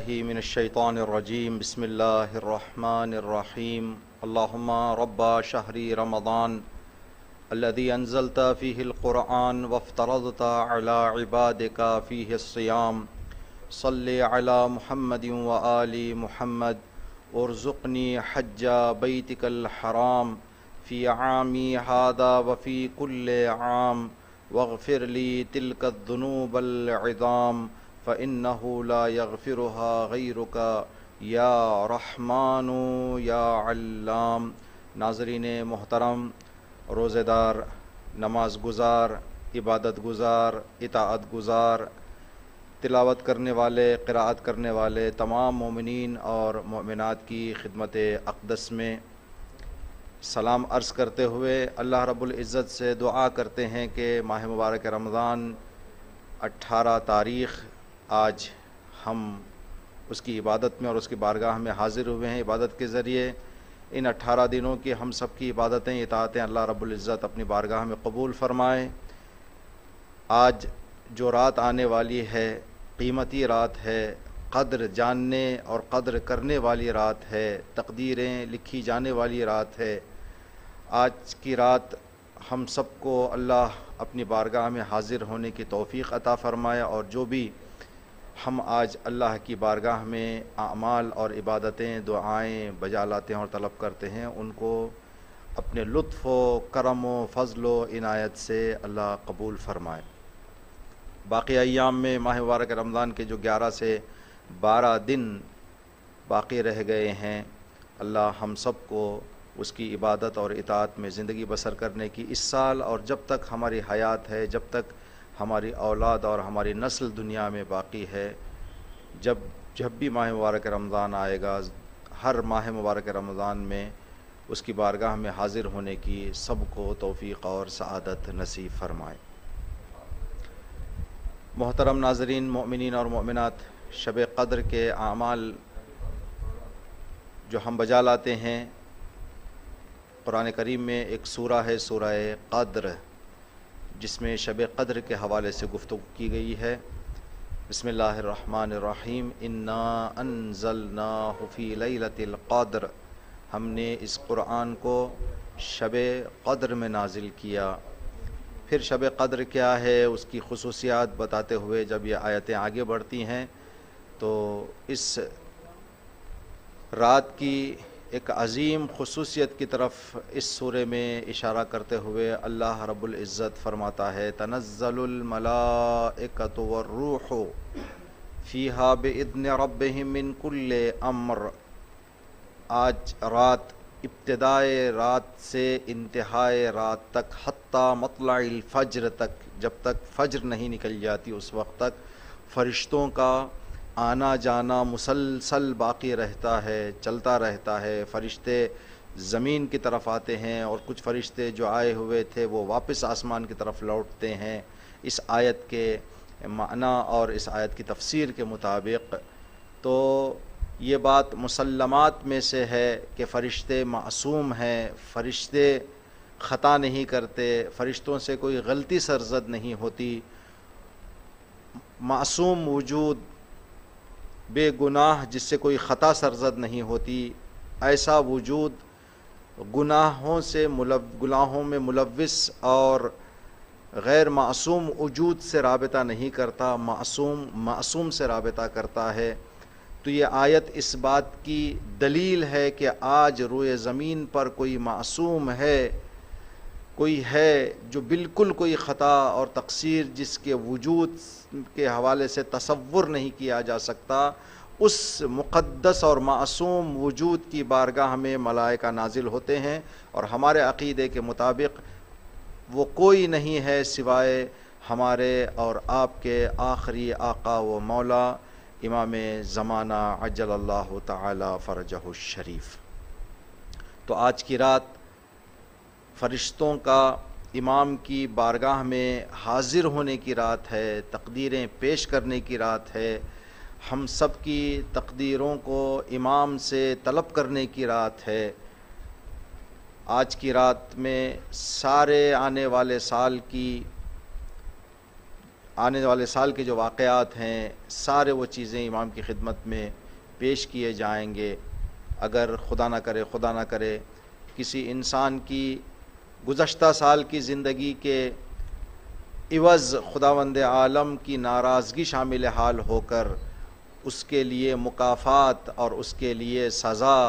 من الشیطان الرجیم بسم اللہ الرحمن الرحیم اللہم رب شہر رمضان الذي انزلت فيه القرآن وافترضت على عبادك فيه الصيام صل على محمد وآل محمد ارزقني حج بيتك الحرام في عامي هذا وفي كل عام واغفر لي تلك الذنوب العظام فإنه لا يغفرها غيرك یا رحمن یا علام۔ ناظرین محترم، روزہ دار، نماز گزار، عبادت گزار، اطاعت گزار، تلاوت کرنے والے، قراءت کرنے والے تمام مومنین اور مومنات کی خدمت اقدس میں سلام عرض کرتے ہوئے اللہ رب العزت سے دعا کرتے ہیں کہ ماہ مبارک رمضان 18 تاریخ آج ہم اس کی عبادت میں اور اس کی بارگاہ میں حاضر ہوئے ہیں۔ عبادت کے ذریعے ان 18 دنوں کی ہم سب کی عبادتیں، اطاعتیں اللہ رب العزت اپنی بارگاہ میں قبول فرمائے۔ آج جو رات آنے والی ہے، قیمتی رات ہے، قدر جاننے اور قدر کرنے والی رات ہے، تقدیریں لکھی جانے والی رات ہے۔ آج کی رات ہم سب کو اللہ اپنی بارگاہ میں حاضر ہونے کی توفیق عطا فرمائے، اور جو بھی ہم آج اللہ کی بارگاہ میں اعمال اور عبادتیں، دعائیں بجا لاتے ہیں اور طلب کرتے ہیں، ان کو اپنے لطف و کرم و فضل و عنایت سے اللہ قبول فرمائے۔ باقی ایام میں ماہ مبارک رمضان کے جو 11 سے 12 دن باقی رہ گئے ہیں، اللہ ہم سب کو اس کی عبادت اور اطاعت میں زندگی بسر کرنے کی اس سال اور جب تک ہماری حیات ہے، جب تک ہماری اولاد اور ہماری نسل دنیا میں باقی ہے، جب بھی ماہ مبارک رمضان آئے گا، ہر ماہ مبارک رمضان میں اس کی بارگاہ میں حاضر ہونے کی سب کو توفیق اور سعادت نصیب فرمائے۔ محترم ناظرین، مومنین اور مومنات، شب قدر کے اعمال جو ہم بجا لاتے ہیں، قرآن کریم میں ایک سورہ ہے، سورہ قدر، جس میں شب قدر کے حوالے سے گفتگو کی گئی ہے۔ بسم اللہ الرحمن الرحیم، انا انزلناہ فی لیلۃ القدر، ہم نے اس قرآن کو شب قدر میں نازل کیا۔ پھر شب قدر کیا ہے، اس کی خصوصیات بتاتے ہوئے جب یہ آیتیں آگے بڑھتی ہیں تو اس رات کی ایک عظیم خصوصیت کی طرف اس سورے میں اشارہ کرتے ہوئے اللہ رب العزت فرماتا ہے، تنزل الملائکۃ والروح فیہا باذن ربہم من کل امر۔ آج رات، ابتدائے رات سے انتہائے رات تک، حتی مطلع الفجر تک، جب تک فجر نہیں نکل جاتی اس وقت تک فرشتوں کا آنا جانا مسلسل باقی رہتا ہے، چلتا رہتا ہے۔ فرشتے زمین کی طرف آتے ہیں اور کچھ فرشتے جو آئے ہوئے تھے وہ واپس آسمان کی طرف لوٹتے ہیں۔ اس آیت کے معنی اور اس آیت کی تفسیر کے مطابق تو یہ بات مسلمات میں سے ہے کہ فرشتے معصوم ہیں، فرشتے خطا نہیں کرتے، فرشتوں سے کوئی غلطی سرزد نہیں ہوتی۔ معصوم وجود، بے گناہ، جس سے کوئی خطا سرزد نہیں ہوتی، ایسا وجود گناہوں میں ملوث اور غیر معصوم وجود سے رابطہ نہیں کرتا، معصوم سے رابطہ کرتا ہے۔ تو یہ آیت اس بات کی دلیل ہے کہ آج روئے زمین پر کوئی معصوم ہے، کوئی ہے جو بالکل کوئی خطا اور تقصیر جس کے وجود کے حوالے سے تصور نہیں کیا جا سکتا، اس مقدس اور معصوم وجود کی بارگاہ میں ملائکہ نازل ہوتے ہیں، اور ہمارے عقیدے کے مطابق وہ کوئی نہیں ہے سوائے ہمارے اور آپ کے آخری آقا و مولا امام زمانہ عجل اللہ تعالی فرجہ الشریف۔ تو آج کی رات فرشتوں کا امام کی بارگاہ میں حاضر ہونے کی رات ہے، تقدیریں پیش کرنے کی رات ہے، ہم سب کی تقدیروں کو امام سے طلب کرنے کی رات ہے۔ آج کی رات میں سارے آنے والے سال کی آنے والے سال کے جو واقعات ہیں سارے وہ چیزیں امام کی خدمت میں پیش کیے جائیں گے۔ اگر خدا نہ کرے کسی انسان کی گزشتہ سال کی زندگی کے عوض خداوند عالم کی ناراضگی شامل حال ہو کر اس کے لیے مکافات اور اس کے لیے سزا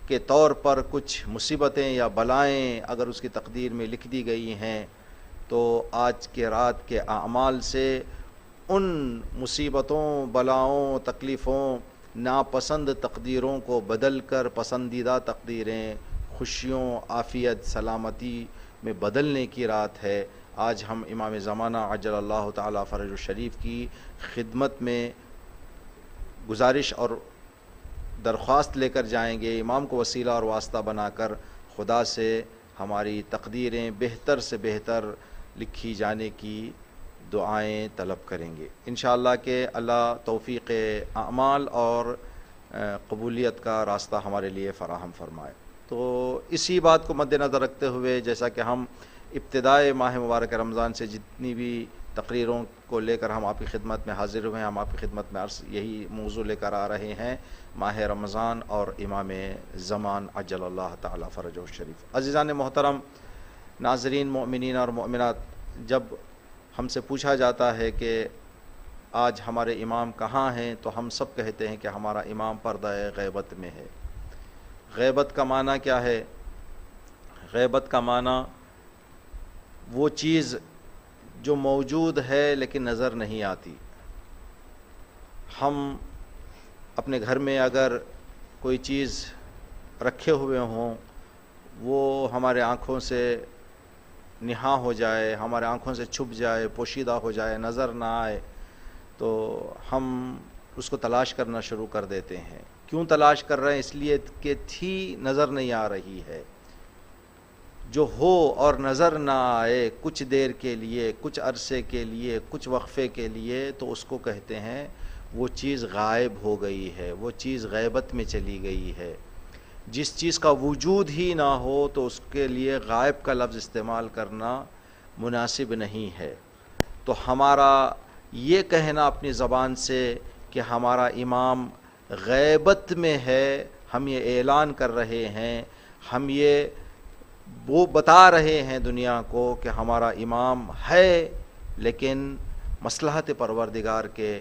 کے طور پر کچھ مصیبتیں یا بلائیں اگر اس کی تقدیر میں لکھ دی گئی ہیں، تو آج کے رات کے اعمال سے ان مصیبتوں، بلاؤں، تکلیفوں، ناپسند تقدیروں کو بدل کر پسندیدہ تقدیریں، خوشیوں، عافیت، سلامتی میں بدلنے کی رات ہے۔ آج ہم امام زمانہ عجل اللہ تعالی فرج الشریف کی خدمت میں گزارش اور درخواست لے کر جائیں گے، امام کو وسیلہ اور واسطہ بنا کر خدا سے ہماری تقدیریں بہتر سے بہتر لکھی جانے کی دعائیں طلب کریں گے انشاءاللہ کہ اللہ توفیق اعمال اور قبولیت کا راستہ ہمارے لیے فراہم فرمائے۔ تو اسی بات کو مد نظر رکھتے ہوئے جیسا کہ ہم ابتدائے ماہ مبارک رمضان سے جتنی بھی تقریروں کو لے کر ہم آپ کی خدمت میں حاضر ہوئے ہیں، ہم آپ کی خدمت میں عرض یہی موضوع لے کر آ رہے ہیں، ماہ رمضان اور امام زمان عجل اللہ تعالی فرجہ الشریف۔ عزیزان محترم، ناظرین، مؤمنین اور مؤمنات، جب ہم سے پوچھا جاتا ہے کہ آج ہمارے امام کہاں ہیں تو ہم سب کہتے ہیں کہ ہمارا امام پردہ غیبت میں ہے۔ غیبت کا معنی کیا ہے؟ غیبت کا معنی وہ چیز جو موجود ہے لیکن نظر نہیں آتی۔ ہم اپنے گھر میں اگر کوئی چیز رکھے ہوئے ہوں، وہ ہمارے آنکھوں سے نہا ہو جائے، ہمارے آنکھوں سے چھپ جائے، پوشیدہ ہو جائے، نظر نہ آئے، تو ہم اس کو تلاش کرنا شروع کر دیتے ہیں۔ کیوں تلاش کر رہے ہیں؟ اس لیے کہ تھی نظر نہیں آ رہی ہے۔ جو ہو اور نظر نہ آئے کچھ دیر کے لیے، کچھ عرصے کے لیے، کچھ وقفے کے لیے، تو اس کو کہتے ہیں وہ چیز غائب ہو گئی ہے، وہ چیز غیبت میں چلی گئی ہے۔ جس چیز کا وجود ہی نہ ہو تو اس کے لیے غائب کا لفظ استعمال کرنا مناسب نہیں ہے۔ تو ہمارا یہ کہنا اپنی زبان سے کہ ہمارا امام غیبت میں ہے، ہم یہ اعلان کر رہے ہیں، ہم یہ وہ بتا رہے ہیں دنیا کو کہ ہمارا امام ہے، لیکن مصلحت پروردگار کے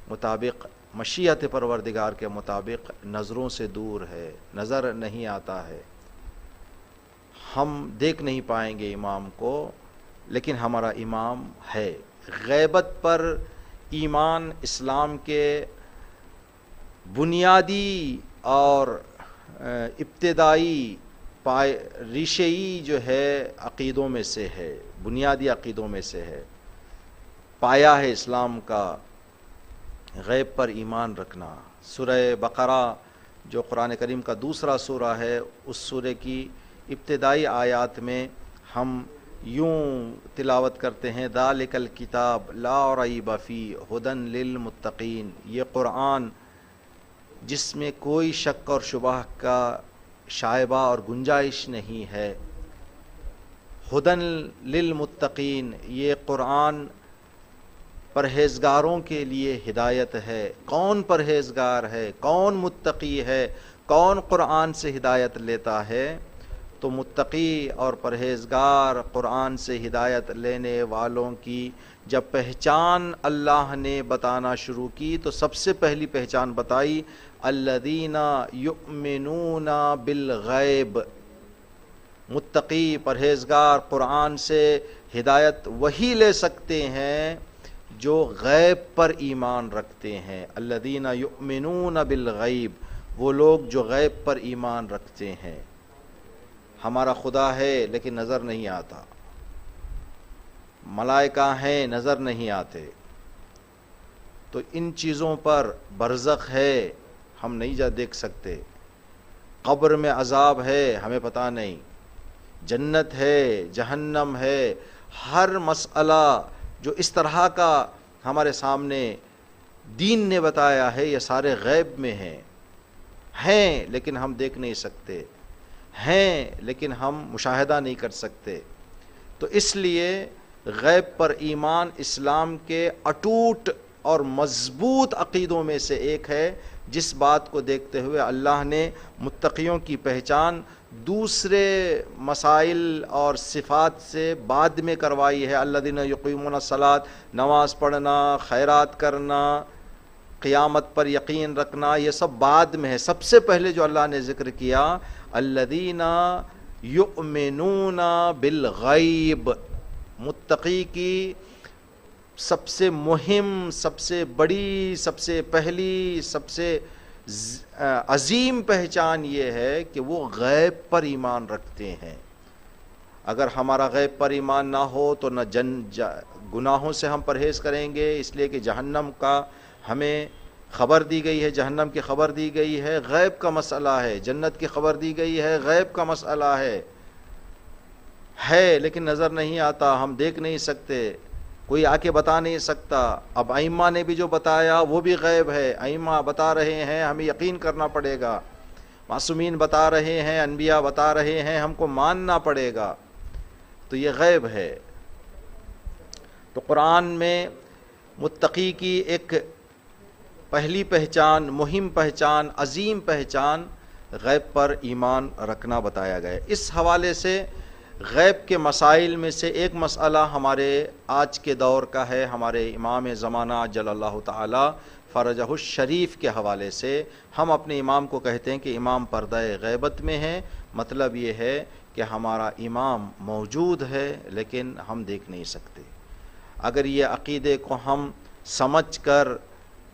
مطابق، مشیت پروردگار کے مطابق نظروں سے دور ہے، نظر نہیں آتا ہے، ہم دیکھ نہیں پائیں گے امام کو، لیکن ہمارا امام ہے۔ غیبت پر ایمان اسلام کے بنیادی اور ابتدائی ریشئی جو ہے عقیدوں میں سے ہے، بنیادی عقیدوں میں سے ہے، پایا ہے اسلام کا غیب پر ایمان رکھنا۔ سورہ بقرہ جو قرآن کریم کا دوسرا سورہ ہے، اس سورہ کی ابتدائی آیات میں ہم یوں تلاوت کرتے ہیں، ذالک الکتاب لا ریب فیہ ھدی للمتقین، یہ قرآن جس میں کوئی شک اور شبہ کا شائبہ اور گنجائش نہیں ہے، ھدی للمتقین، یہ قرآن پرہیزگاروں کے لیے ہدایت ہے۔ کون پرہیزگار ہے؟ کون متقی ہے؟ کون قرآن سے ہدایت لیتا ہے؟ تو متقی اور پرہیزگار قرآن سے ہدایت لینے والوں کی جب پہچان اللہ نے بتانا شروع کی تو سب سے پہلی پہچان بتائی، الذین یؤمنون بالغیب۔ متقی، پرہیزگار قرآن سے ہدایت وہی لے سکتے ہیں جو غیب پر ایمان رکھتے ہیں۔ الذین یؤمنون بالغیب، وہ لوگ جو غیب پر ایمان رکھتے ہیں۔ ہمارا خدا ہے لیکن نظر نہیں آتا، ملائکہ ہیں نظر نہیں آتے، تو ان چیزوں پر برزخ ہے، ہم نہیں دیکھ سکتے، قبر میں عذاب ہے، ہمیں پتہ نہیں، جنت ہے، جہنم ہے، ہر مسئلہ جو اس طرح کا ہمارے سامنے دین نے بتایا ہے، یہ سارے غیب میں ہیں لیکن ہم دیکھ نہیں سکتے، ہیں لیکن ہم مشاہدہ نہیں کر سکتے۔ تو اس لیے غیب پر ایمان اسلام کے اٹوٹ اور مضبوط عقیدوں میں سے ایک ہے، جس بات کو دیکھتے ہوئے اللہ نے متقیوں کی پہچان دوسرے مسائل اور صفات سے بعد میں کروائی ہے۔ الذین یقیمون الصلاۃ، نماز پڑھنا، خیرات کرنا، قیامت پر یقین رکھنا، یہ سب بعد میں ہے۔ سب سے پہلے جو اللہ نے ذکر کیا، الذین یؤمنون بالغیب، متقی کی سب سے مہم، سب سے بڑی، سب سے پہلی، سب سے عظیم پہچان یہ ہے کہ وہ غیب پر ایمان رکھتے ہیں۔ اگر ہمارا غیب پر ایمان نہ ہو تو نہ گناہوں سے ہم پرہیز کریں گے، اس لیے کہ جہنم کا ہمیں خبر دی گئی ہے، جہنم کی خبر دی گئی ہے، غیب کا مسئلہ ہے۔ جنت کی خبر دی گئی ہے، غیب کا مسئلہ ہے لیکن نظر نہیں آتا، ہم دیکھ نہیں سکتے، کوئی آ کے بتا نہیں سکتا۔ اب ائمہ نے بھی جو بتایا وہ بھی غیب ہے، ائمہ بتا رہے ہیں، ہمیں یقین کرنا پڑے گا، معصومین بتا رہے ہیں، انبیاء بتا رہے ہیں، ہم کو ماننا پڑے گا، تو یہ غیب ہے۔ تو قرآن میں متقی کی ایک پہلی پہچان، مہم پہچان، عظیم پہچان غیب پر ایمان رکھنا بتایا گیا۔ اس حوالے سے غیب کے مسائل میں سے ایک مسئلہ ہمارے آج کے دور کا ہے، ہمارے امام زمانہ جل اللہ تعالی فرجہ الشریف کے حوالے سے۔ ہم اپنے امام کو کہتے ہیں کہ امام پردہ غیبت میں ہے، مطلب یہ ہے کہ ہمارا امام موجود ہے لیکن ہم دیکھ نہیں سکتے۔ اگر یہ عقیدے کو ہم سمجھ کر،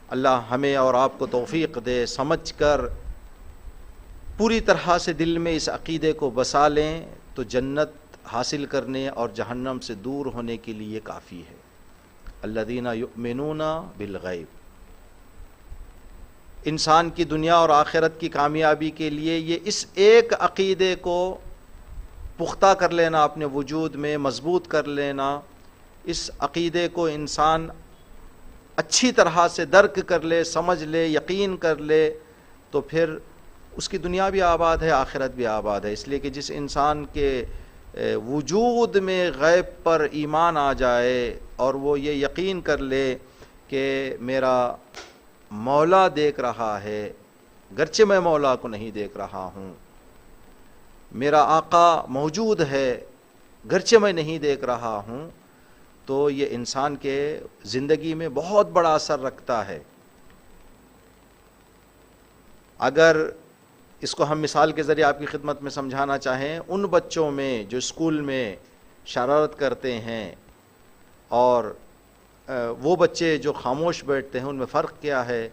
اللہ ہمیں اور آپ کو توفیق دے، سمجھ کر پوری طرح سے دل میں اس عقیدے کو بسا لیں تو جنت حاصل کرنے اور جہنم سے دور ہونے کے لیے کافی ہے۔ الذین یؤمنون بالغیب، انسان کی دنیا اور آخرت کی کامیابی کے لیے یہ اس ایک عقیدے کو پختہ کر لینا، اپنے وجود میں مضبوط کر لینا، اس عقیدے کو انسان اچھی طرح سے درک کر لے، سمجھ لے، یقین کر لے، تو پھر اس کی دنیا بھی آباد ہے، آخرت بھی آباد ہے۔ اس لیے کہ جس انسان کے وجود میں غیب پر ایمان آ جائے اور وہ یہ یقین کر لے کہ میرا مولا دیکھ رہا ہے، گرچہ میں مولا کو نہیں دیکھ رہا ہوں، میرا آقا موجود ہے گرچہ میں نہیں دیکھ رہا ہوں، تو یہ انسان کے زندگی میں بہت بڑا اثر رکھتا ہے۔ اگر اس کو ہم مثال کے ذریعے آپ کی خدمت میں سمجھانا چاہیں، ان بچوں میں جو اسکول میں شرارت کرتے ہیں اور وہ بچے جو خاموش بیٹھتے ہیں، ان میں فرق کیا ہے؟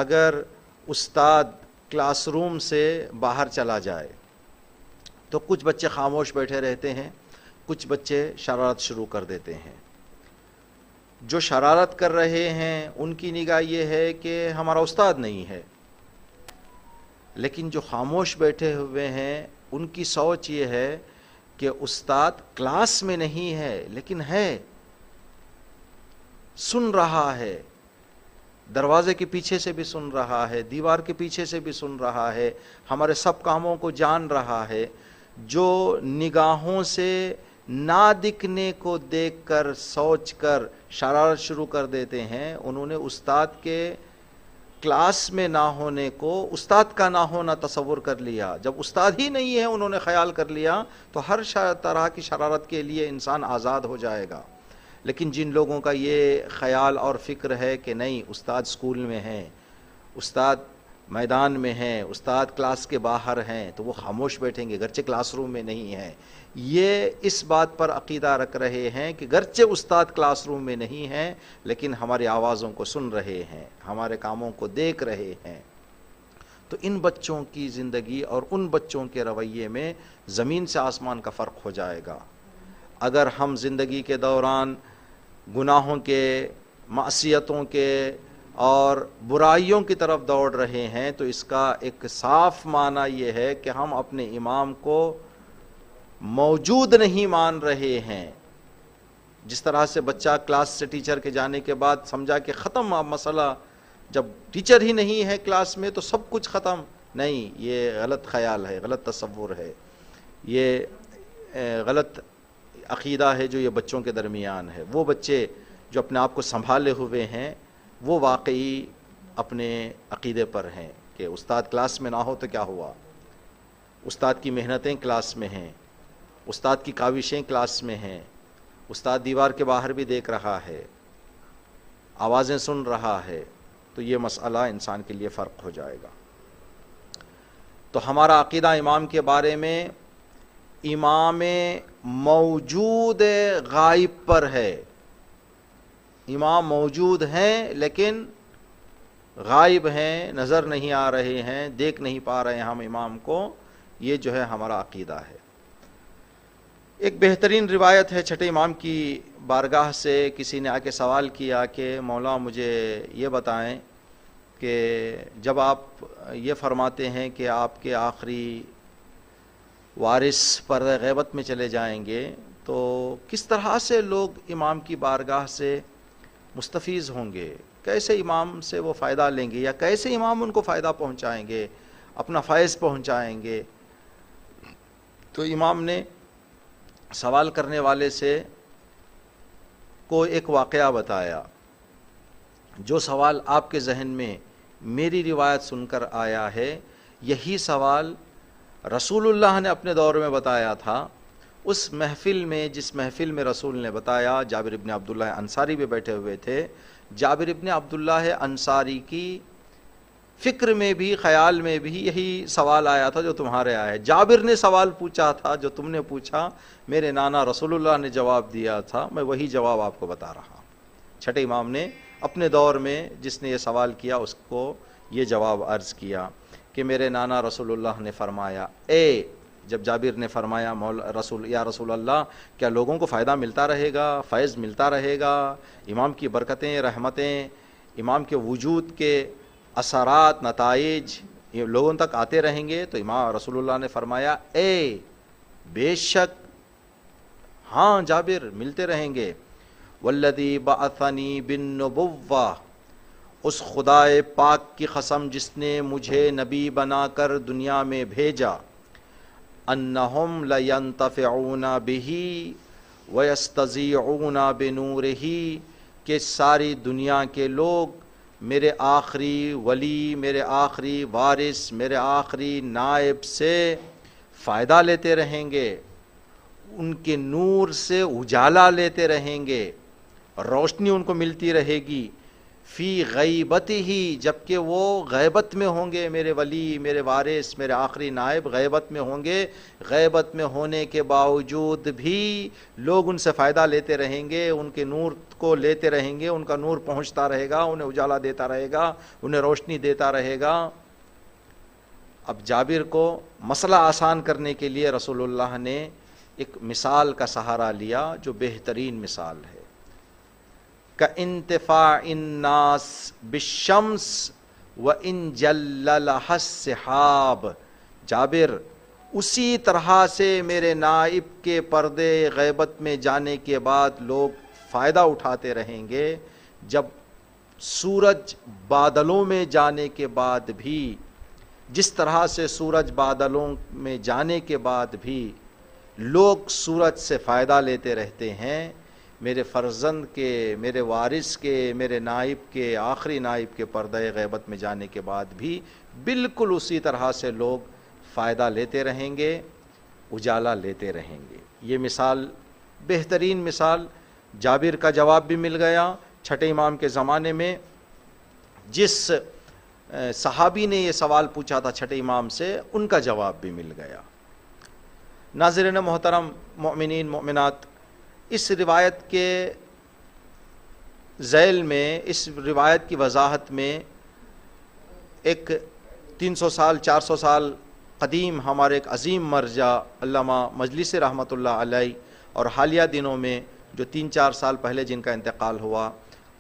اگر استاد کلاس روم سے باہر چلا جائے تو کچھ بچے خاموش بیٹھے رہتے ہیں، کچھ بچے شرارت شروع کر دیتے ہیں۔ جو شرارت کر رہے ہیں ان کی نگاہ یہ ہے کہ ہمارا استاد نہیں ہے، لیکن جو خاموش بیٹھے ہوئے ہیں ان کی سوچ یہ ہے کہ استاد کلاس میں نہیں ہے لیکن ہے، سن رہا ہے، دروازے کے پیچھے سے بھی سن رہا ہے، دیوار کے پیچھے سے بھی سن رہا ہے، ہمارے سب کاموں کو جان رہا ہے۔ جو نگاہوں سے نہ دکھنے کو دیکھ کر سوچ کر شرارت شروع کر دیتے ہیں، انہوں نے استاد کے کلاس میں نہ ہونے کو استاد کا نہ ہونا تصور کر لیا۔ جب استاد ہی نہیں ہے انہوں نے خیال کر لیا تو ہر طرح کی شرارت کے لیے انسان آزاد ہو جائے گا۔ لیکن جن لوگوں کا یہ خیال اور فکر ہے کہ نہیں، استاد اسکول میں ہیں، استاد میدان میں ہیں، استاد کلاس کے باہر ہیں، تو وہ خاموش بیٹھیں گے گرچہ کلاس روم میں نہیں ہیں۔ یہ اس بات پر عقیدہ رکھ رہے ہیں کہ گرچہ استاد کلاس روم میں نہیں ہیں لیکن ہماری آوازوں کو سن رہے ہیں، ہمارے کاموں کو دیکھ رہے ہیں۔ تو ان بچوں کی زندگی اور ان بچوں کے رویے میں زمین سے آسمان کا فرق ہو جائے گا۔ اگر ہم زندگی کے دوران گناہوں کے، معصیتوں کے اور برائیوں کی طرف دوڑ رہے ہیں تو اس کا ایک صاف معنی یہ ہے کہ ہم اپنے امام کو موجود نہیں مان رہے ہیں۔ جس طرح سے بچہ کلاس سے ٹیچر کے جانے کے بعد سمجھا کہ ختم مسئلہ، جب ٹیچر ہی نہیں ہے کلاس میں تو سب کچھ ختم، نہیں، یہ غلط خیال ہے، غلط تصور ہے، یہ غلط عقیدہ ہے جو یہ بچوں کے درمیان ہے، وہ بچے جو اپنے آپ کو سنبھالے ہوئے ہیں وہ واقعی اپنے عقیدے پر ہیں کہ استاد کلاس میں نہ ہو تو کیا ہوا، استاد کی محنتیں کلاس میں ہیں، استاد کی کاوشیں کلاس میں ہیں، استاد دیوار کے باہر بھی دیکھ رہا ہے، آوازیں سن رہا ہے، تو یہ مسئلہ انسان کے لیے فرق ہو جائے گا۔ تو ہمارا عقیدہ امام کے بارے میں امام موجود غائب پر ہے، امام موجود ہیں لیکن غائب ہیں، نظر نہیں آ رہے ہیں، دیکھ نہیں پا رہے ہیں ہم امام کو، یہ جو ہے ہمارا عقیدہ ہے۔ ایک بہترین روایت ہے چھٹے امام کی بارگاہ سے کسی نے آ کے سوال کیا کہ مولا مجھے یہ بتائیں کہ جب آپ یہ فرماتے ہیں کہ آپ کے آخری وارث پردہ غیبت میں چلے جائیں گے تو کس طرح سے لوگ امام کی بارگاہ سے مستفیض ہوں گے، کیسے امام سے وہ فائدہ لیں گے، یا کیسے امام ان کو فائدہ پہنچائیں گے، اپنا فیض پہنچائیں گے؟ تو امام نے سوال کرنے والے سے کو ایک واقعہ بتایا، جو سوال آپ کے ذہن میں میری روایت سن کر آیا ہے یہی سوال رسول اللہ نے اپنے دور میں بتایا تھا۔ اس محفل میں، جس محفل میں رسول نے بتایا، جابر ابن عبداللہ انصاری بھی بیٹھے ہوئے تھے، جابر ابن عبداللہ انصاری کی فکر میں بھی، خیال میں بھی یہی سوال آیا تھا جو تمہارے آیا ہے۔ جابر نے سوال پوچھا تھا جو تم نے پوچھا، میرے نانا رسول اللہ نے جواب دیا تھا، میں وہی جواب آپ کو بتا رہا ہوں۔ چھٹے امام نے اپنے دور میں جس نے یہ سوال کیا اس کو یہ جواب عرض کیا کہ میرے نانا رسول اللہ نے فرمایا، جب جابر نے فرمایا یا رسول اللہ کیا لوگوں کو فائدہ ملتا رہے گا، فیض ملتا رہے گا، امام کی برکتیں، رحمتیں، امام کے وجود کے اثرات، نتائج یہ لوگوں تک آتے رہیں گے؟ تو امام رسول اللہ نے فرمایا بے شک، ہاں جابر ملتے رہیں گے۔ والذی بعثنی بالنبوہ، اس خدائے پاک کی قسم جس نے مجھے نبی بنا کر دنیا میں بھیجا، انہم لینتفعون بہ ویستضیعون بنورہ، کہ ساری دنیا کے لوگ میرے آخری ولی، میرے آخری وارث، میرے آخری نائب سے فائدہ لیتے رہیں گے، ان کے نور سے اجالا لیتے رہیں گے، روشنی ان کو ملتی رہے گی، فی غیبتہ، جبکہ وہ غیبت میں ہوں گے، میرے ولی، میرے وارث، میرے آخری نائب غیبت میں ہوں گے، غیبت میں ہونے کے باوجود بھی لوگ ان سے فائدہ لیتے رہیں گے، ان کے نور کو لیتے رہیں گے، ان کا نور پہنچتا رہے گا، انہیں اجالا دیتا رہے گا، انہیں روشنی دیتا رہے گا۔ اب جابر کو مسئلہ آسان کرنے کے لیے رسول اللہ نے ایک مثال کا سہارا لیا جو بہترین مثال ہے، کَانتفاع الناس بالشمس وَإِن جَلَّلَهَا السحاب، جابر اسی طرح سے میرے نائب کے پردے غیبت میں جانے کے بعد لوگ فائدہ اٹھاتے رہیں گے، جب سورج بادلوں میں جانے کے بعد بھی، جس طرح سے سورج بادلوں میں جانے کے بعد بھی لوگ سورج سے فائدہ لیتے رہتے ہیں، میرے فرزند کے، میرے وارث کے، میرے نائب کے، آخری نائب کے پردہ غیبت میں جانے کے بعد بھی بالکل اسی طرح سے لوگ فائدہ لیتے رہیں گے، اجالا لیتے رہیں گے۔ یہ مثال، بہترین مثال، جابر کا جواب بھی مل گیا، چھٹے امام کے زمانے میں جس صحابی نے یہ سوال پوچھا تھا چھٹے امام سے، ان کا جواب بھی مل گیا۔ ناظرین محترم، مومنین مومنات، اس روایت کے ذیل میں، اس روایت کی وضاحت میں ایک 300 سال 400 سال قدیم ہمارے ایک عظیم مرجع علامہ مجلسی رحمۃ اللہ علیہ، اور حالیہ دنوں میں جو 3-4 سال پہلے جن کا انتقال ہوا،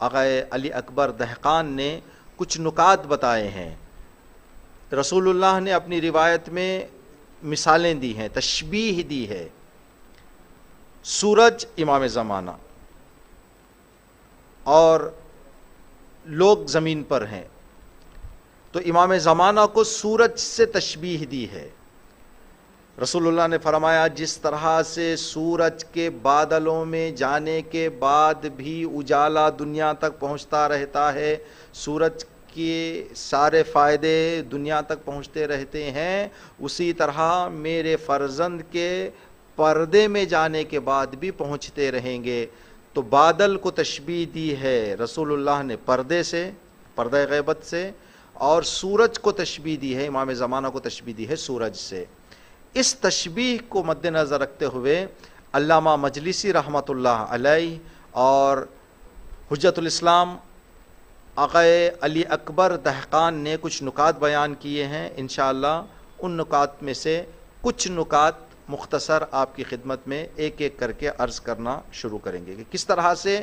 آقا علی اکبر دہقان نے کچھ نکات بتائے ہیں۔ رسول اللہ نے اپنی روایت میں مثالیں دی ہیں، تشبیہ دی ہے۔ سورج امام زمانہ اور لوگ زمین پر ہیں، تو امام زمانہ کو سورج سے تشبیہ دی ہے۔ رسول اللہ نے فرمایا جس طرح سے سورج کے بادلوں میں جانے کے بعد بھی اجالا دنیا تک پہنچتا رہتا ہے، سورج کے سارے فائدے دنیا تک پہنچتے رہتے ہیں، اسی طرح میرے فرزند کے پردے میں جانے کے بعد بھی پہنچتے رہیں گے۔ تو بادل کو تشبیہ دی ہے رسول اللہ نے پردے سے، پردہ غیبت سے، اور سورج کو تشبیہ دی ہے، امام زمانہ کو تشبیہ دی ہے سورج سے۔ اس تشبیہ کو مد نظر رکھتے ہوئے علامہ مجلسی رحمۃ اللہ علیہ اور حجت الاسلام آقائے علی اکبر دہقان نے کچھ نکات بیان کیے ہیں، انشاءاللہ ان نکات میں سے کچھ نکات مختصر آپ کی خدمت میں ایک ایک کر کے عرض کرنا شروع کریں گے کہ کس طرح سے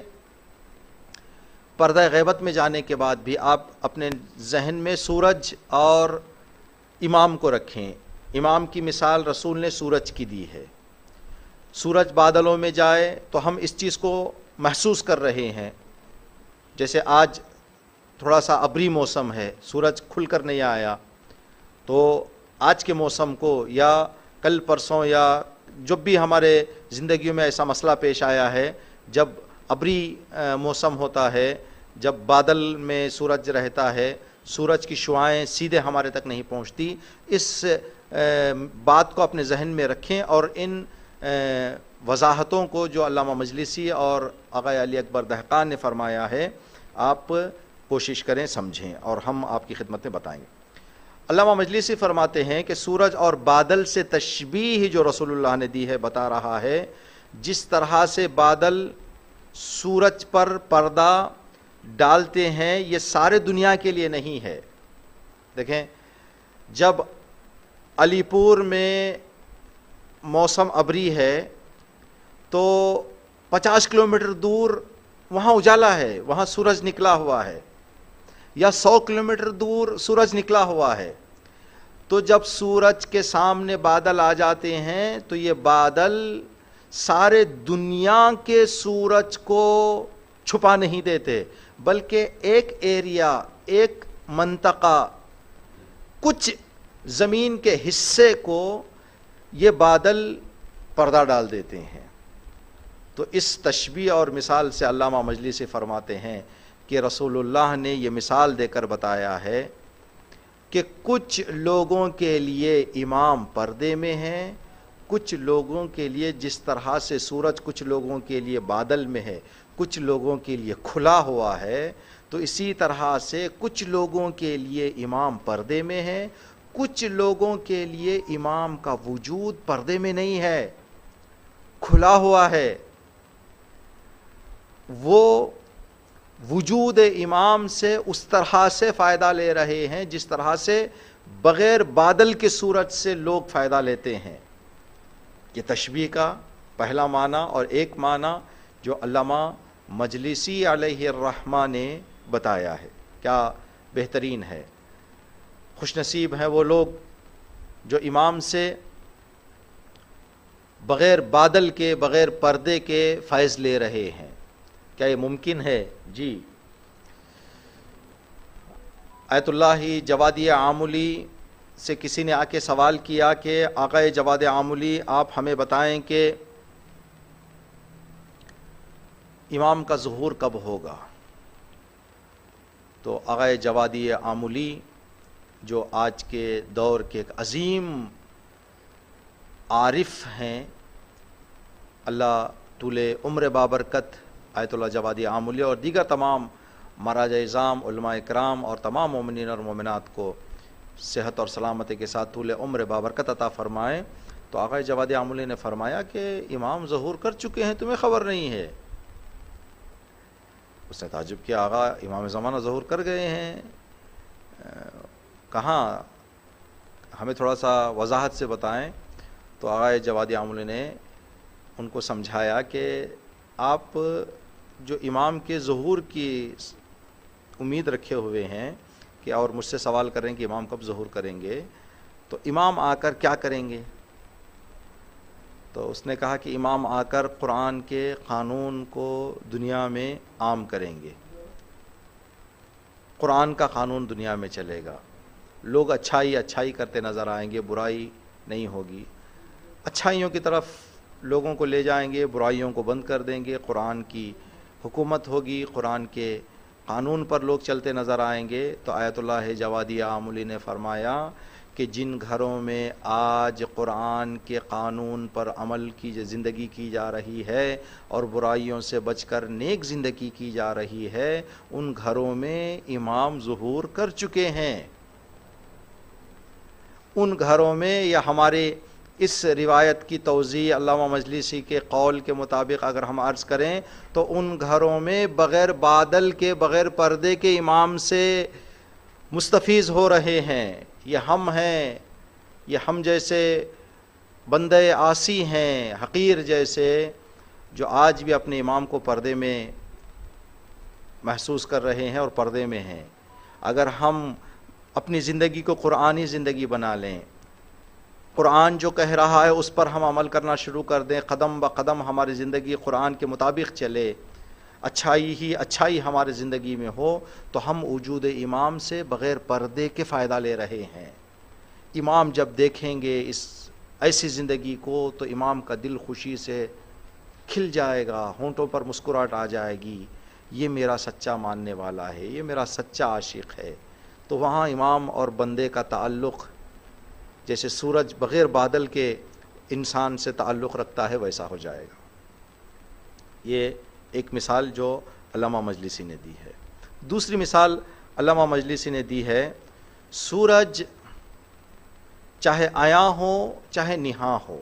پردہ غیبت میں جانے کے بعد بھی آپ اپنے ذہن میں سورج اور امام کو رکھیں۔ امام کی مثال رسول نے سورج کی دی ہے، سورج بادلوں میں جائے تو ہم اس چیز کو محسوس کر رہے ہیں، جیسے آج تھوڑا سا ابری موسم ہے، سورج کھل کر نہیں آیا، تو آج کے موسم کو یا کل پرسوں یا جب بھی ہمارے زندگیوں میں ایسا مسئلہ پیش آیا ہے، جب ابری موسم ہوتا ہے، جب بادل میں سورج رہتا ہے، سورج کی شعاعیں سیدھے ہمارے تک نہیں پہنچتی، اس بات کو اپنے ذہن میں رکھیں اور ان وضاحتوں کو جو علامہ مجلسی اور آقا علی اکبر دہقان نے فرمایا ہے آپ کوشش کریں سمجھیں، اور ہم آپ کی خدمت میں بتائیں گے۔ علامہ مجلسی فرماتے ہیں کہ سورج اور بادل سے تشبیہ جو رسول اللہ نے دی ہے بتا رہا ہے جس طرح سے بادل سورج پر پردہ ڈالتے ہیں یہ سارے دنیا کے لیے نہیں ہے۔ دیکھیں جب علی پور میں موسم ابری ہے تو 50 کلومیٹر دور وہاں اجالا ہے، وہاں سورج نکلا ہوا ہے، یا 100 کلومیٹر دور سورج نکلا ہوا ہے، تو جب سورج کے سامنے بادل آ جاتے ہیں تو یہ بادل سارے دنیا کے سورج کو چھپا نہیں دیتے، بلکہ ایک ایریا، ایک منطقہ، کچھ زمین کے حصے کو یہ بادل پردہ ڈال دیتے ہیں۔ تو اس تشبیہ اور مثال سے علامہ مجلسی فرماتے ہیں کہ رسول اللہ نے یہ مثال دے کر بتایا ہے کہ کچھ لوگوں کے لیے امام پردے میں ہے، کچھ لوگوں کے لیے جس طرح سے سورج کچھ لوگوں کے لیے بادل میں ہے، کچھ لوگوں کے لیے کھلا ہوا ہے، تو اسی طرح سے کچھ لوگوں کے لیے امام پردے میں ہے، کچھ لوگوں کے لیے امام کا وجود پردے میں نہیں ہے، کھلا ہوا ہے۔ وہ وجود امام سے اس طرح سے فائدہ لے رہے ہیں جس طرح سے بغیر بادل کے سورج سے لوگ فائدہ لیتے ہیں۔ یہ تشبیہ کا پہلا معنی اور ایک معنی جو علامہ مجلسی علیہ الرحمہ نے بتایا ہے، کیا بہترین ہے۔ خوش نصیب ہیں وہ لوگ جو امام سے بغیر بادل کے، بغیر پردے کے فیض لے رہے ہیں۔ کیا یہ ممکن ہے؟ جی۔ آیت اللہ جوادی آملی سے کسی نے آ کے سوال کیا کہ آقا جواد آملی آپ ہمیں بتائیں کہ امام کا ظہور کب ہوگا؟ تو آقا جوادی آملی جو آج کے دور کے ایک عظیم عارف ہیں، اللہ طول عمر بابرکت آیت اللہ جوادی آملی اور دیگر تمام مراجع اعظام، علماء اکرام اور تمام مومنین اور مومنات کو صحت اور سلامتی کے ساتھ طول عمر بابرکت عطا فرمائے۔ تو آقا جوادی آملی نے فرمایا کہ امام ظہور کر چکے ہیں، تمہیں خبر نہیں ہے؟ اس نے تعجب کیا، آقا امام زمانہ ظہور کر گئے ہیں، کہاں؟ ہمیں تھوڑا سا وضاحت سے بتائیں۔ تو آقا جوادی آملی نے ان کو سمجھایا کہ آپ جو امام کے ظہور کی امید رکھے ہوئے ہیں کہ اور مجھ سے سوال کریں کہ امام کب ظہور کریں گے، تو امام آ کر کیا کریں گے؟ تو اس نے کہا کہ امام آ کر قرآن کے قانون کو دنیا میں عام کریں گے، قرآن کا قانون دنیا میں چلے گا، لوگ اچھائی کرتے نظر آئیں گے، برائی نہیں ہوگی۔ اچھائیوں کی طرف لوگوں کو لے جائیں گے، برائیوں کو بند کر دیں گے، قرآن کی حکومت ہوگی، قرآن کے قانون پر لوگ چلتے نظر آئیں گے۔ تو آیت اللہ جوادیہ آملی نے فرمایا کہ جن گھروں میں آج قرآن کے قانون پر عمل کی زندگی کی جا رہی ہے اور برائیوں سے بچ کر نیک زندگی کی جا رہی ہے، ان گھروں میں امام ظہور کر چکے ہیں۔ ان گھروں میں، یا ہمارے اس روایت کی توضیح علامہ مجلسی کے قول کے مطابق اگر ہم عرض کریں تو ان گھروں میں بغیر بادل کے، بغیر پردے کے امام سے مستفیض ہو رہے ہیں۔ یہ ہم ہیں، یہ ہم جیسے بندے عاصی ہیں، حقیر جیسے، جو آج بھی اپنے امام کو پردے میں محسوس کر رہے ہیں اور پردے میں ہیں۔ اگر ہم اپنی زندگی کو قرآنی زندگی بنا لیں، قرآن جو کہہ رہا ہے اس پر ہم عمل کرنا شروع کر دیں، قدم بہ قدم ہماری زندگی قرآن کے مطابق چلے، اچھائی ہی اچھائی ہماری زندگی میں ہو، تو ہم وجود امام سے بغیر پردے کے فائدہ لے رہے ہیں۔ امام جب دیکھیں گے اس ایسی زندگی کو تو امام کا دل خوشی سے کھل جائے گا، ہونٹوں پر مسکراہٹ آ جائے گی، یہ میرا سچا ماننے والا ہے، یہ میرا سچا عاشق ہے۔ تو وہاں امام اور بندے کا تعلق جیسے سورج بغیر بادل کے انسان سے تعلق رکھتا ہے ویسا ہو جائے گا۔ یہ ایک مثال جو علامہ مجلسی نے دی ہے۔ دوسری مثال علامہ مجلسی نے دی ہے، سورج چاہے عیاں ہو چاہے نہاں ہو،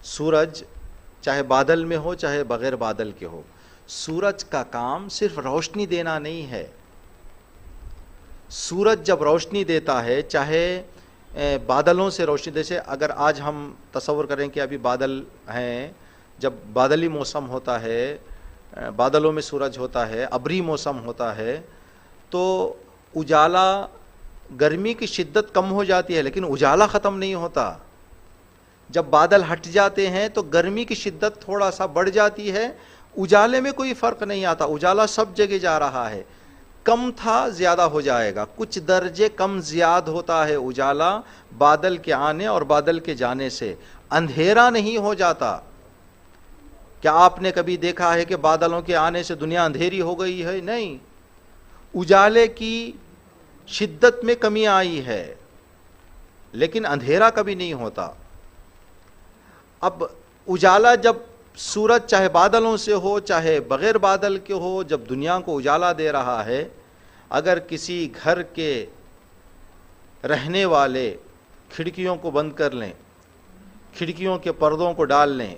سورج چاہے بادل میں ہو چاہے بغیر بادل کے ہو، سورج کا کام صرف روشنی دینا نہیں ہے۔ سورج جب روشنی دیتا ہے، چاہے بادلوں سے روشنی، جیسے اگر آج ہم تصور کریں کہ ابھی بادل ہیں، جب بادلی موسم ہوتا ہے، بادلوں میں سورج ہوتا ہے، ابری موسم ہوتا ہے، تو اجالا، گرمی کی شدت کم ہو جاتی ہے لیکن اجالا ختم نہیں ہوتا۔ جب بادل ہٹ جاتے ہیں تو گرمی کی شدت تھوڑا سا بڑھ جاتی ہے، اجالے میں کوئی فرق نہیں آتا، اجالا سب جگہ جا رہا ہے۔ کم تھا زیادہ ہو جائے گا، کچھ درجے کم زیاد ہوتا ہے اجالا بادل کے آنے اور بادل کے جانے سے، اندھیرا نہیں ہو جاتا۔ کیا آپ نے کبھی دیکھا ہے کہ بادلوں کے آنے سے دنیا اندھیری ہو گئی ہے؟ نہیں، اجالے کی شدت میں کمی آئی ہے لیکن اندھیرا کبھی نہیں ہوتا۔ اب اجالا جب سورج چاہے بادلوں سے ہو چاہے بغیر بادل کے ہو، جب دنیا کو اجالا دے رہا ہے، اگر کسی گھر کے رہنے والے کھڑکیوں کو بند کر لیں، کھڑکیوں کے پردوں کو ڈال لیں،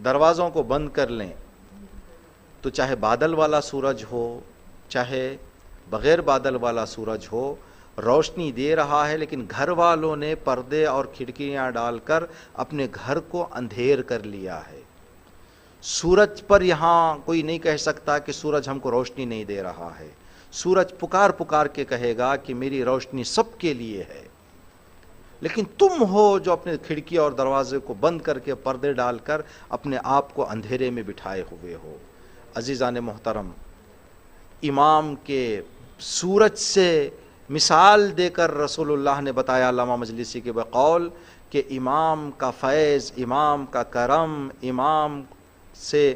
دروازوں کو بند کر لیں، تو چاہے بادل والا سورج ہو چاہے بغیر بادل والا سورج ہو، روشنی دے رہا ہے، لیکن گھر والوں نے پردے اور کھڑکیاں ڈال کر اپنے گھر کو اندھیر کر لیا ہے۔ سورج پر یہاں کوئی نہیں کہہ سکتا کہ سورج ہم کو روشنی نہیں دے رہا ہے۔ سورج پکار پکار کے کہے گا کہ میری روشنی سب کے لیے ہے، لیکن تم ہو جو اپنے کھڑکی اور دروازے کو بند کر کے پردے ڈال کر اپنے آپ کو اندھیرے میں بٹھائے ہوئے ہو۔ عزیزان محترم، امام کے سورج سے مثال دے کر رسول اللہ نے بتایا، علامہ مجلسی کے بقول، کہ امام کا فیض، امام کا کرم، امام سے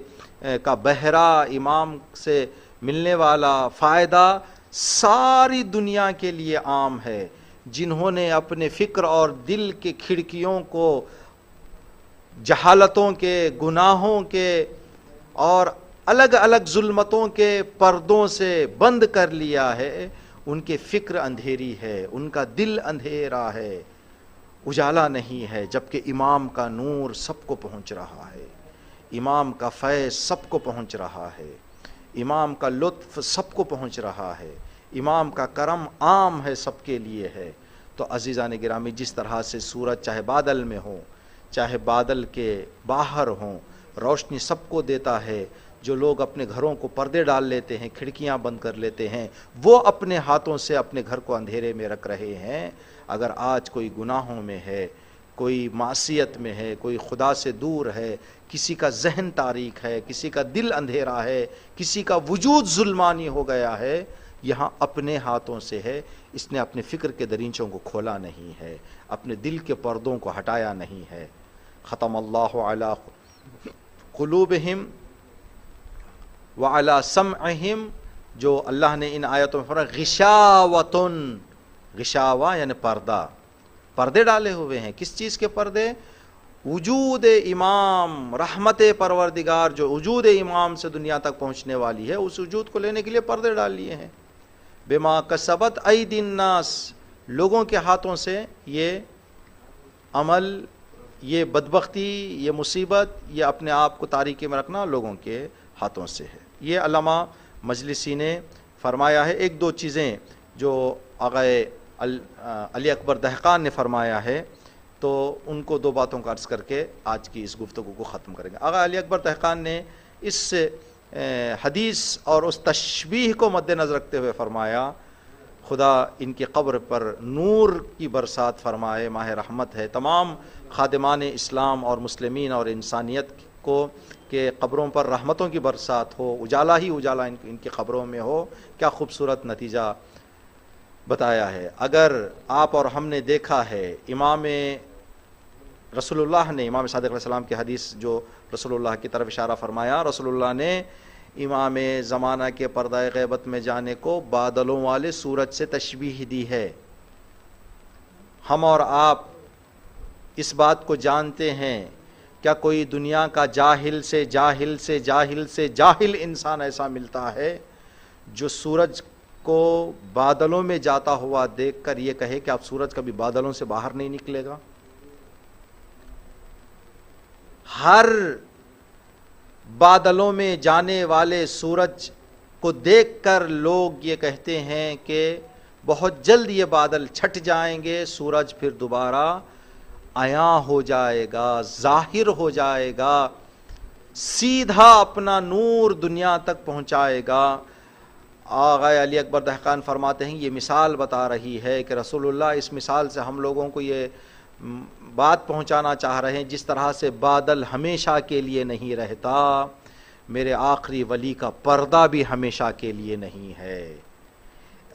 کا بہرا، امام سے ملنے والا فائدہ ساری دنیا کے لیے عام ہے۔ جنہوں نے اپنے فکر اور دل کے کھڑکیوں کو جہالتوں کے، گناہوں کے اور الگ الگ ظلمتوں کے پردوں سے بند کر لیا ہے، ان کے فکر اندھیری ہے، ان کا دل اندھیرا ہے، اجالا نہیں ہے، جبکہ امام کا نور سب کو پہنچ رہا ہے، امام کا فیض سب کو پہنچ رہا ہے، امام کا لطف سب کو پہنچ رہا ہے، امام کا کرم عام ہے، سب کے لیے ہے۔ تو عزیزان گرامی، جس طرح سے سورج چاہے بادل میں ہو چاہے بادل کے باہر ہوں، روشنی سب کو دیتا ہے۔ جو لوگ اپنے گھروں کو پردے ڈال لیتے ہیں، کھڑکیاں بند کر لیتے ہیں، وہ اپنے ہاتھوں سے اپنے گھر کو اندھیرے میں رکھ رہے ہیں۔ اگر آج کوئی گناہوں میں ہے، کوئی معصیت میں ہے، کوئی خدا سے دور ہے، کسی کا ذہن تاریک ہے، کسی کا دل اندھیرا ہے، کسی کا وجود ظلمانی ہو گیا ہے، یہاں اپنے ہاتھوں سے ہے۔ اس نے اپنے فکر کے دریچوں کو کھولا نہیں ہے، اپنے دل کے پردوں کو ہٹایا نہیں ہے۔ ختم اللہ علی قلوبہم وعلی سمعہم، جو اللہ نے ان آیتوں میں فرمایا غشاوۃ، غشاوہ یعنی پردہ، پردے ڈالے ہوئے ہیں۔ کس چیز کے پردے؟ وجود امام، رحمت پروردگار جو وجود امام سے دنیا تک پہنچنے والی ہے، اس وجود کو لینے کے لیے پردے ڈال لیے ہیں۔ بما کسبت ایدی الناس، لوگوں کے ہاتھوں سے یہ عمل، یہ بدبختی، یہ مصیبت، یہ اپنے آپ کو تاریکی میں رکھنا لوگوں کے ہاتھوں سے ہے۔ یہ علامہ مجلسی نے فرمایا ہے۔ ایک دو چیزیں جو آقا علی اکبر دہقان نے فرمایا ہے، تو ان کو دو باتوں کا عرض کر کے آج کی اس گفتگو کو ختم کریں گے۔ آقا علی اکبر دہقان نے اس حدیث اور اس تشبیہ کو مد نظر رکھتے ہوئے فرمایا، خدا ان کی قبر پر نور کی برسات فرمائے، ماہ رحمت ہے تمام خادمان اسلام اور مسلمین اور انسانیت کو، کہ قبروں پر رحمتوں کی برسات ہو، اجالا ہی اجالا ان کی قبروں میں ہو۔ کیا خوبصورت نتیجہ بتایا ہے۔ اگر آپ اور ہم نے دیکھا ہے، امام رسول اللہ نے، امام صادق علیہ السلام کی حدیث جو رسول اللہ کی طرف اشارہ فرمایا، رسول اللہ نے امام زمانہ کے پردہ غیبت میں جانے کو بادلوں والے سورج سے تشبیہ دی ہے۔ ہم اور آپ اس بات کو جانتے ہیں، کیا کوئی دنیا کا جاہل سے جاہل سے جاہل سے جاہل انسان ایسا ملتا ہے جو سورج کو بادلوں میں جاتا ہوا دیکھ کر یہ کہے کہ اب سورج کبھی بادلوں سے باہر نہیں نکلے گا؟ ہر بادلوں میں جانے والے سورج کو دیکھ کر لوگ یہ کہتے ہیں کہ بہت جلد یہ بادل چھٹ جائیں گے، سورج پھر دوبارہ عیاں ہو جائے گا، ظاہر ہو جائے گا، سیدھا اپنا نور دنیا تک پہنچائے گا۔ آقا علی اکبر دہقان فرماتے ہیں یہ مثال بتا رہی ہے کہ رسول اللہ اس مثال سے ہم لوگوں کو یہ بات پہنچانا چاہ رہے ہیں، جس طرح سے بادل ہمیشہ کے لیے نہیں رہتا، میرے آخری ولی کا پردہ بھی ہمیشہ کے لیے نہیں ہے۔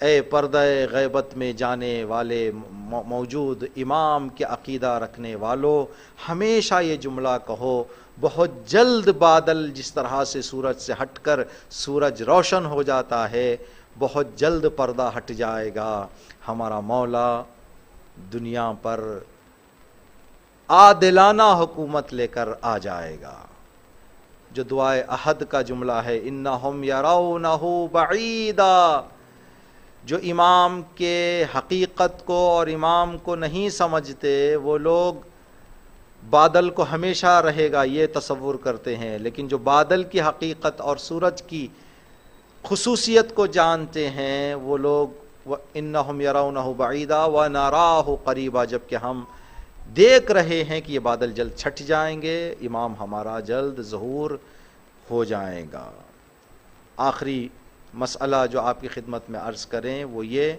اے پردہ غیبت میں جانے والے موجود امام کے عقیدہ رکھنے والو، ہمیشہ یہ جملہ کہو، بہت جلد بادل جس طرح سے سورج سے ہٹ کر سورج روشن ہو جاتا ہے، بہت جلد پردہ ہٹ جائے گا، ہمارا مولا دنیا پر عادلانہ حکومت لے کر آ جائے گا۔ جو دعائے احد کا جملہ ہے، انہم یرونہ بعیدا، جو امام کے حقیقت کو اور امام کو نہیں سمجھتے، وہ لوگ بادل کو ہمیشہ رہے گا یہ تصور کرتے ہیں، لیکن جو بادل کی حقیقت اور سورج کی خصوصیت کو جانتے ہیں وہ لوگ انہم یرونہ بعیدا ونراہ قریبا، جبکہ ہم دیکھ رہے ہیں کہ یہ بادل جلد چھٹ جائیں گے، امام ہمارا جلد ظہور ہو جائے گا۔ آخری مسئلہ جو آپ کی خدمت میں عرض کریں وہ یہ،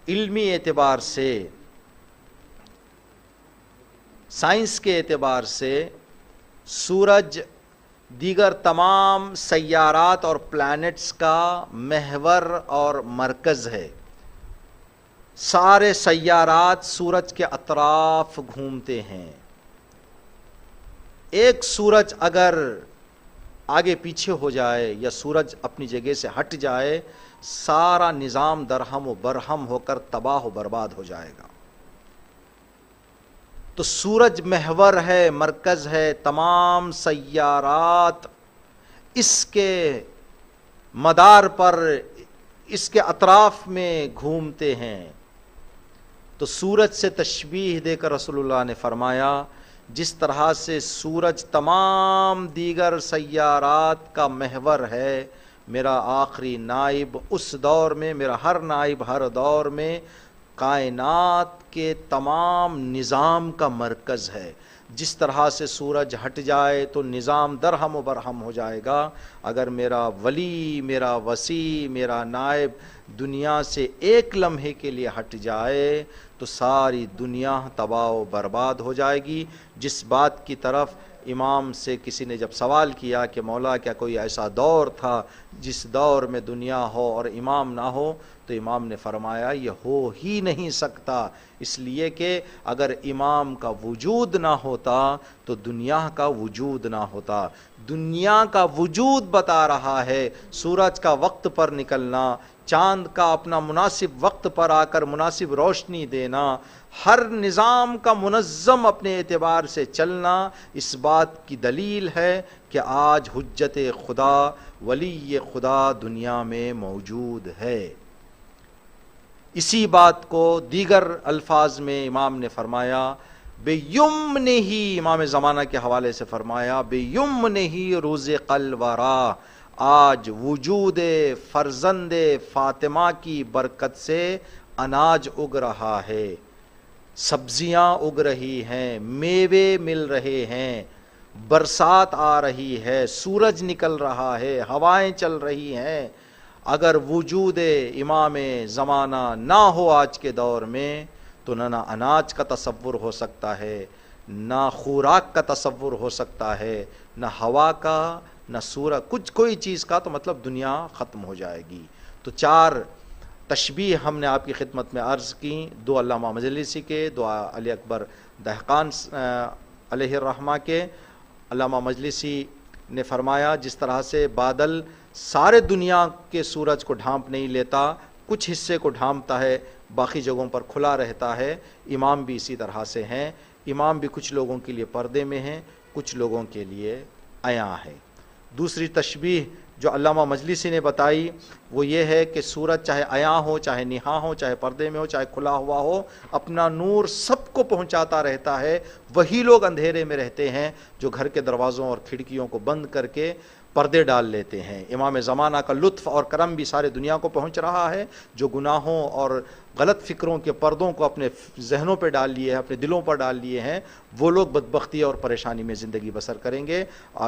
علمی اعتبار سے، سائنس کے اعتبار سے سورج دیگر تمام سیارات اور پلانٹس کا محور اور مرکز ہے۔ سارے سیارات سورج کے اطراف گھومتے ہیں۔ ایک سورج اگر آگے پیچھے ہو جائے یا سورج اپنی جگہ سے ہٹ جائے، سارا نظام درہم و برہم ہو کر تباہ و برباد ہو جائے گا۔ تو سورج محور ہے، مرکز ہے، تمام سیارات اس کے مدار پر، اس کے اطراف میں گھومتے ہیں۔ تو سورج سے تشبیہ دے کر رسول اللہ نے فرمایا، جس طرح سے سورج تمام دیگر سیارات کا محور ہے، میرا آخری نائب اس دور میں، میرا ہر نائب ہر دور میں کائنات کے تمام نظام کا مرکز ہے۔ جس طرح سے سورج ہٹ جائے تو نظام درہم و برہم ہو جائے گا، اگر میرا ولی، میرا وصی، میرا نائب دنیا سے ایک لمحے کے لیے ہٹ جائے تو ساری دنیا تباہ و برباد ہو جائے گی۔ جس بات کی طرف امام سے کسی نے جب سوال کیا کہ مولا کیا کوئی ایسا دور تھا جس دور میں دنیا ہو اور امام نہ ہو، تو امام نے فرمایا یہ ہو ہی نہیں سکتا، اس لیے کہ اگر امام کا وجود نہ ہوتا تو دنیا کا وجود نہ ہوتا۔ دنیا کا وجود بتا رہا ہے سورج کا وقت پر نکلنا، چاند کا اپنا مناسب وقت پر آ کر مناسب روشنی دینا، ہر نظام کا منظم اپنے اعتبار سے چلنا، اس بات کی دلیل ہے کہ آج حجت خدا، ولی خدا دنیا میں موجود ہے۔ اسی بات کو دیگر الفاظ میں امام نے فرمایا، بے یمنہ ہی، امام زمانہ کے حوالے سے فرمایا، بے یمنہ ہی رزق الورا، آج وجود فرزند فاطمہ کی برکت سے اناج اگ رہا ہے، سبزیاں اگ رہی ہیں، میوے مل رہے ہیں، برسات آ رہی ہے، سورج نکل رہا ہے، ہوائیں چل رہی ہیں۔ اگر وجود امام زمانہ نہ ہو آج کے دور میں تو نہ اناج کا تصور ہو سکتا ہے، نہ خوراک کا تصور ہو سکتا ہے، نہ ہوا کا، نہ سورج، کچھ کوئی چیز کا، تو مطلب دنیا ختم ہو جائے گی۔ تو چار تشبیہ ہم نے آپ کی خدمت میں عرض کی، دو علامہ مجلسی کے، دو علی اکبر دہقان علیہ الرحمہ کے۔ علامہ مجلسی نے فرمایا جس طرح سے بادل سارے دنیا کے سورج کو ڈھانپ نہیں لیتا، کچھ حصے کو ڈھانپتا ہے، باقی جگہوں پر کھلا رہتا ہے، امام بھی اسی طرح سے ہیں۔ امام بھی کچھ لوگوں کے لیے پردے میں ہیں، کچھ لوگوں کے لیے عیاں ہے۔ دوسری تشبیہ جو علامہ مجلسی نے بتائی وہ یہ ہے کہ سورج چاہے عیاں ہو، چاہے نہاں ہو، چاہے پردے میں ہو، چاہے کھلا ہوا ہو، اپنا نور سب کو پہنچاتا رہتا ہے۔ وہی لوگ اندھیرے میں رہتے ہیں جو گھر کے دروازوں اور کھڑکیوں کو بند کر کے پردے ڈال لیتے ہیں۔ امام زمانہ کا لطف اور کرم بھی سارے دنیا کو پہنچ رہا ہے۔ جو گناہوں اور غلط فکروں کے پردوں کو اپنے ذہنوں پہ ڈال لیے ہیں، اپنے دلوں پر ڈال لیے ہیں، وہ لوگ بدبختی اور پریشانی میں زندگی بسر کریں گے۔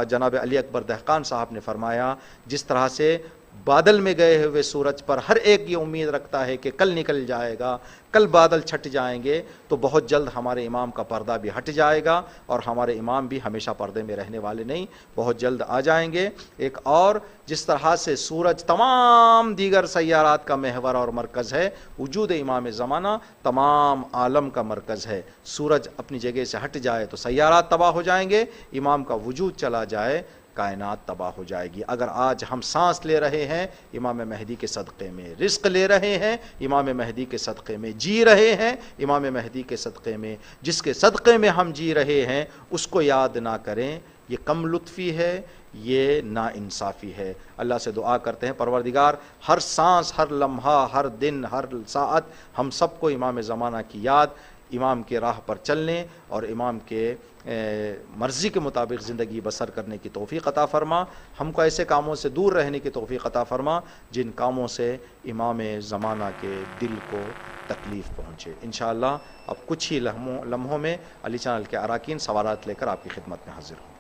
جناب علی اکبر دہقان صاحب نے فرمایا جس طرح سے بادل میں گئے ہوئے سورج پر ہر ایک یہ امید رکھتا ہے کہ کل نکل جائے گا، کل بادل چھٹ جائیں گے، تو بہت جلد ہمارے امام کا پردہ بھی ہٹ جائے گا اور ہمارے امام بھی ہمیشہ پردے میں رہنے والے نہیں، بہت جلد آ جائیں گے۔ ایک اور جس طرح سے سورج تمام دیگر سیارات کا محور اور مرکز ہے، وجود امام زمانہ تمام عالم کا مرکز ہے۔ سورج اپنی جگہ سے ہٹ جائے تو سیارات تباہ ہو جائیں گے، امام کا وجود چلا جائے کائنات تباہ ہو جائے گی۔ اگر آج ہم سانس لے رہے ہیں امام مہدی کے صدقے میں، رزق لے رہے ہیں امام مہدی کے صدقے میں، جی رہے ہیں امام مہدی کے صدقے میں، جس کے صدقے میں ہم جی رہے ہیں اس کو یاد نہ کریں، یہ کم لطفی ہے، یہ نا انصافی ہے۔ اللہ سے دعا کرتے ہیں پروردگار ہر سانس، ہر لمحہ، ہر دن، ہر ساعت ہم سب کو امام زمانہ کی یاد، امام کے راہ پر چلنے اور امام کے مرضی کے مطابق زندگی بسر کرنے کی توفیق عطا فرما۔ ہم کو ایسے کاموں سے دور رہنے کی توفیق عطا فرما جن کاموں سے امام زمانہ کے دل کو تکلیف پہنچے۔ انشاءاللہ اب کچھ ہی لمحوں میں علی چینل کے اراکین سوالات لے کر آپ کی خدمت میں حاضر ہوں۔